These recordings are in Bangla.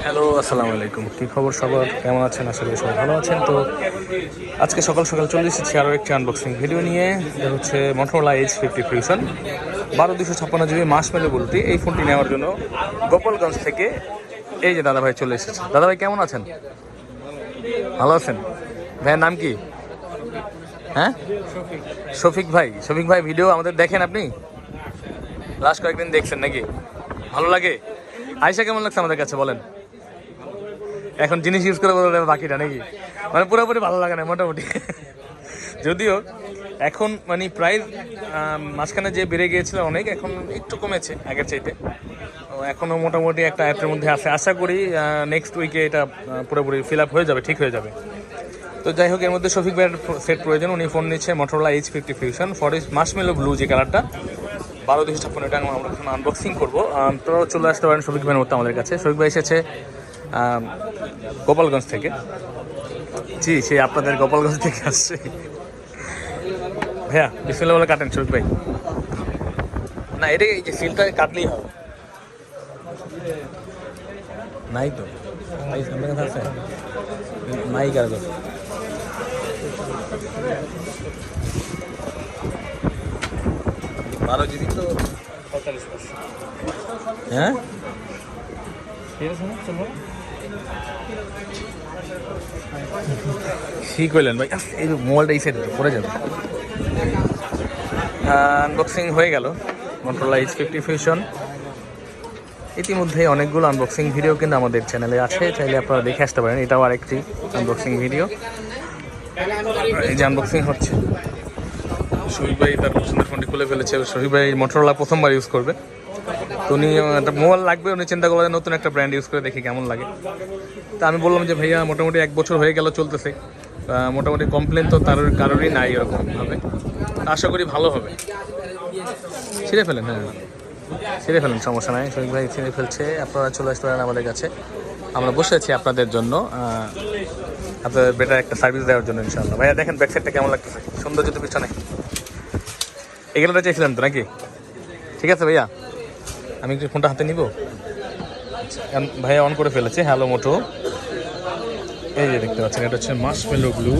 হ্যালো, আসসালামু আলাইকুম। কী খবর সবার? কেমন আছেন? আশা করি সবাই ভালো আছেন। তো আজকে সকাল সকাল চলে এসেছি আরও একটি আনবক্সিং ভিডিও নিয়ে। এটা হচ্ছে Motorola H50 Fusion 12/256 GB Marshmallow বলতে এই ফোনটি নেওয়ার জন্য গোপালগঞ্জ থেকে এই যে দাদাভাই চলে এসেছে। দাদাভাই কেমন আছেন? ভালো আছেন? ভাইয়ের নাম কি? হ্যাঁ, শফিক ভাই। শফিক ভাই ভিডিও আমাদের দেখেন আপনি? লাস্ট কয়েকদিন দেখছেন নাকি? ভালো লাগে? আয়শা কেমন লাগছে আমাদের কাছে বলেন? এখন জিনিস ইউজ করে বলতে বাকিটা নাকি, মানে পুরোপুরি ভালো লাগে না মোটামুটি। যদিও এখন মানে প্রাইস মাঝখানে যে বেড়ে গিয়েছিল অনেক, এখন একটু কমেছে আগের চাইতে। এখনও মোটামুটি একটা অ্যাপের মধ্যে আছে, আশা করি নেক্সট উইকে এটা পুরোপুরি ফিল আপ হয়ে যাবে, ঠিক হয়ে যাবে। তো যাই হোক, এর মধ্যে শফিক ভাইয়ের সেট প্রয়োজন। উনি ফোন নিচ্ছে Motorola H50 Fusion forest Marshmallow blue, যে কালারটা 12/256 এটা আমরা এখন আনবক্সিং করবো। তো চলে আসতে পারেন শফিক ভাইয়ের মতো আমাদের কাছে। শফিক ভাই এসেছে গোপালগঞ্জ থেকে। জি, সে আপনাদের গোপালগঞ্জ থেকে আসছে। ভাইয়া বিসমিল্লাহ বলে কাটেন শফিক ভাই। না, এটা এই যে সিলটা কাটলেই হবে। নাই তো আপনার কাছে আছে? নাই কাগজ। 12 GB তো 45%। হ্যাঁ ঠিক হইলেন ভাই। এই মোবাইলটা এই সাইডে পড়ে যাবে। আনবক্সিং হয়ে গেল Motorola H50 Fusion। ইতিমধ্যে অনেকগুলো আনবক্সিং ভিডিও কিন্তু আমাদের চ্যানেলে আছে, চাইলে আপনারা দেখে আসতে পারেন। এটাও আরেকটি আনবক্সিং ভিডিও। এই যে আনবক্সিং হচ্ছে, শহীদ ভাই তার পছন্দের ফোনটি খুলে ফেলেছে। শহীদ ভাই Motorola প্রথমবার ইউজ করবে, তো উনি একটা মোবাইল লাগবে, উনি চিন্তা করলেন নতুন একটা ব্র্যান্ড ইউজ করে দেখি কেমন লাগে। তা আমি বললাম যে ভাইয়া মোটামুটি 1 বছর হয়ে গেল চলতেছে, মোটামুটি কমপ্লেন তো তার কারোরই নাই এরকমভাবে। আশা করি ভালো হবে। ছিঁড়ে ফেলেন, হ্যাঁ ছিঁড়ে ফেলেন, সমস্যা নাই। শহীদ ভাই ছিঁড়ে ফেলছে। আপনারা চলে আসতে পারেন আমাদের কাছে, আমরা বসে আছি আপনাদের জন্য, আপনাদের বেটার একটা সার্ভিস দেওয়ার জন্য ইনশাআল্লাহ। ভাইয়া দেখেন ব্যাক সাইডটা কেমন লাগতেছে, সুন্দর যদি পিছনে। এগুলোটা চাইছিলেন তো নাকি? ঠিক আছে ভাইয়া, আমি একটু ফোনটা হাতে নিব। ভাইয়া অন করে ফেলেছে হ্যালো মোটো। এই যে দেখতে পাচ্ছেন, এটা হচ্ছে মার্শমেলো ব্লু।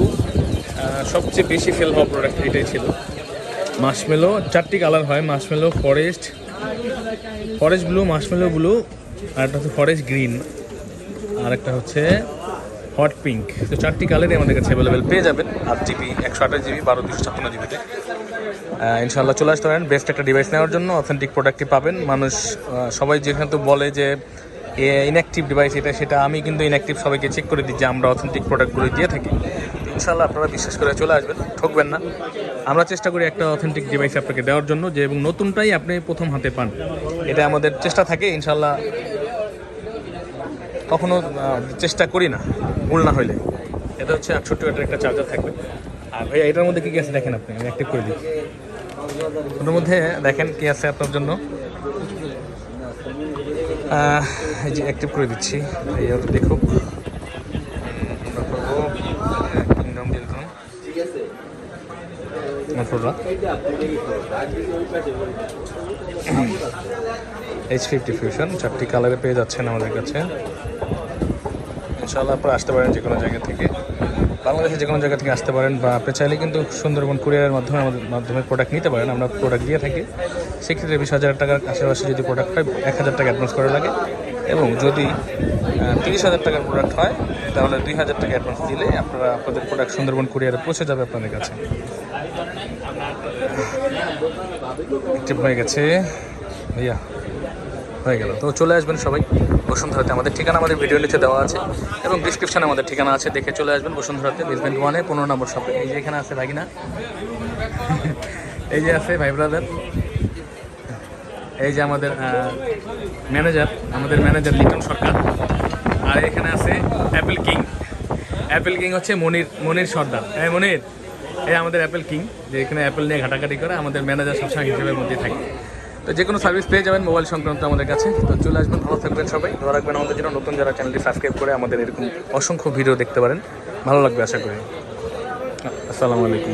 সবচেয়ে বেশি সেল হওয়া প্রোডাক্ট এটাই ছিল। মার্শমেলো 4টি কালার হয়, marshmallow forest blue, marshmallow blue, আর একটা হচ্ছে ফরেস্ট গ্রিন, আর একটা হচ্ছে হট পিঙ্ক। তো 4টি কালারই আমাদের কাছে অ্যাভেলেবেল পেয়ে যাবেন। 8GB 128GB 12/256GB ইনশাআল্লাহ চলে আসতে পারেন বেস্ট একটা ডিভাইস নেওয়ার জন্য। অথেন্টিক প্রোডাক্টটি পাবেন। মানুষ সবাই যেখানে তো বলে যে ইনঅ্যাক্টিভ ডিভাইস এটা সেটা, আমি কিন্তু ইনঅ্যাক্টিভ সবাইকে চেক করে দিই যে আমরা অথেন্টিক প্রোডাক্টগুলো দিয়ে থাকি। ইনশাআল্লাহ আপনারা বিশ্বাস করে চলে আসবেন, ঠকবেন না। আমরা চেষ্টা করি একটা অথেন্টিক ডিভাইস আপনাকে দেওয়ার জন্য, যে এবং নতুনটাই আপনি প্রথম হাতে পান, এটা আমাদের চেষ্টা থাকে। ইনশাআল্লাহ কখনো চেষ্টা করি না ভুল না হইলে। এটা হচ্ছে 68 ওয়াটের একটা চার্জার থাকবে। আর ভাইয়া এটার মধ্যে কী কী আছে দেখেন আপনি, আমি অ্যাক্টিভ করে দিই। ওটার মধ্যে দেখেন কী আছে আপনার জন্য। এই যে অ্যাক্টিভ করে দিচ্ছি, এই ওটা দেখুক। H50 Fusion 4টি কালারে পেয়ে যাচ্ছেন আমাদের কাছে। ইনশাআল্লাহ আপনারা আসতে পারেন যে কোনো জায়গা থেকে, বাংলাদেশের যে কোনো জায়গা থেকে আসতে পারেন, বা আপনি চাইলে কিন্তু সুন্দরবন কুরিয়ারের মাধ্যমে আমাদের মাধ্যমে প্রোডাক্ট নিতে পারেন। আমরা প্রোডাক্ট দিয়ে থাকি। সেক্ষেত্রে 20,000 টাকার আশেপাশে যদি প্রোডাক্ট হয় 1,000 টাকা অ্যাডভান্স করা লাগে, এবং যদি 30,000 টাকার প্রোডাক্ট হয় তাহলে 2,000 টাকা অ্যাডভান্স দিলে আপনারা আপনাদের প্রোডাক্ট সুন্দরবন কুরিয়ারে পৌঁছে যাবে আপনাদের কাছে। অ্যাক্টিভ হয়ে গেছে ভাইয়া, হয়ে গেল। তো চলে আসবেন সবাই বসুন্ধরাতে। আমাদের ঠিকানা আমাদের ভিডিও নিচে দেওয়া আছে, এবং ডিসক্রিপশানে আমাদের ঠিকানা আছে, দেখে চলে আসবেন বসুন্ধরাতে, বেসমেন্ট 1-এ 15 নম্বর শপে। এই যে এখানে আছে ভাগিনা, এই যে আছে ভাই ব্রাদার, এই যে আমাদের ম্যানেজার লিটন সরকার, আর এখানে আছে অ্যাপেল কিং হচ্ছে মনির সর্দার। হ্যাঁ মনির, এই আমাদের অ্যাপেল কিং, যে এখানে অ্যাপেল নিয়ে ঘাটাঘাটি করে, আমাদের ম্যানেজার সবসময় হিসেবের মধ্যে থাকে। তো যে কোনো সার্ভিস পেয়ে যাবেন মোবাইল সংক্রান্ত আমাদের কাছে। তো চলে আসবেন, ভালো থাকবেন সবাই, দোয়া রাখবেন আমাদের জন্য। নতুন যারা চ্যানেলটি সাবস্ক্রাইব করে আমাদের এরকম অসংখ্য ভিডিও দেখতে পারেন, ভালো লাগবে আশা করি। আসসালামু আলাইকুম।